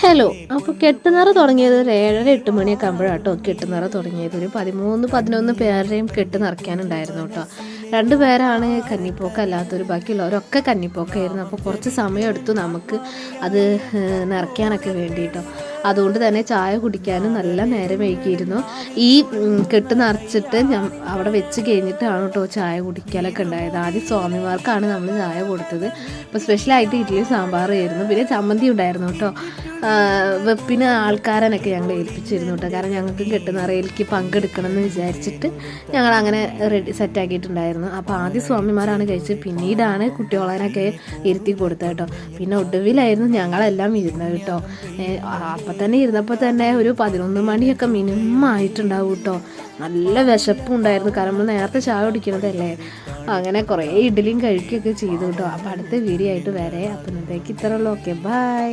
Hello. അപ്പോൾ കെട്ടുനിറ തുടങ്ങിയത് ഒരു 7:30-8 മണിയൊക്കെ ആകുമ്പോഴാട്ടോ കെട്ടുനിറ തുടങ്ങിയത്. ഒരു 13-11 പേരുടെയും കെട്ട് നിറയ്ക്കാനുണ്ടായിരുന്നു കേട്ടോ. 2 പേരാണ് കന്നിപ്പോക്ക അല്ലാത്തൊരു, ബാക്കിയുള്ളവരൊക്കെ കന്നിപ്പോക്കായിരുന്നു. അപ്പോൾ കുറച്ച് സമയം എടുത്തു നമുക്ക് അത് നിറയ്ക്കാനൊക്കെ വേണ്ടിയിട്ടോ. അതുകൊണ്ട് തന്നെ ചായ കുടിക്കാനും നല്ല നേരം വൈകിയിരുന്നു. ഈ കെട്ട് നിറച്ചിട്ട് അവിടെ വെച്ച് കഴിഞ്ഞിട്ടാണ് കേട്ടോ ചായ കുടിക്കലൊക്കെ ഉണ്ടായത്. ആദ്യം സ്വാമിമാർക്കാണ് നമ്മൾ ചായ കൊടുത്തത്. അപ്പോൾ സ്പെഷ്യലായിട്ട് ഇഡ്ഡലി സാമ്പാറായിരുന്നു, പിന്നെ ചമ്മന്തി ഉണ്ടായിരുന്നു കേട്ടോ. വെപ്പിന് ആൾക്കാരനൊക്കെ ഞങ്ങൾ ഏൽപ്പിച്ചിരുന്നു കേട്ടോ. കാരണം ഞങ്ങൾക്ക് കെട്ടുനിറയിലേക്ക് പങ്കെടുക്കണം എന്ന് വിചാരിച്ചിട്ട് ഞങ്ങളങ്ങനെ സെറ്റാക്കിയിട്ടുണ്ടായിരുന്നു. അപ്പോൾ ആദ്യം സ്വാമിമാരാണ് കഴിച്ചത്, പിന്നീടാണ് കുട്ടികളെയൊക്കെ ഇരുത്തി കൊടുത്തത് കേട്ടോ. പിന്നെ ഒടുവിലായിരുന്നു ഞങ്ങളെല്ലാം ഇരുന്നത് കേട്ടോ. അപ്പം തന്നെ ഇരുന്നപ്പോൾ തന്നെ ഒരു 11 മണിയൊക്കെ മിനിമം ആയിട്ടുണ്ടാവും കേട്ടോ. നല്ല വിശപ്പും ഉണ്ടായിരുന്നു, കാരണം നമ്മൾ നേരത്തെ ചായ കുടിക്കണതല്ലേ. അങ്ങനെ കുറേ ഇഡ്ഡലിയും കഴിക്കുകയൊക്കെ ചെയ്തു കേട്ടോ. അപ്പോൾ അടുത്ത വീഡിയോ ആയിട്ട് വരെ. അപ്പം ഇന്നത്തേക്ക് ഇത്രയുള്ളൂ. Okay, by.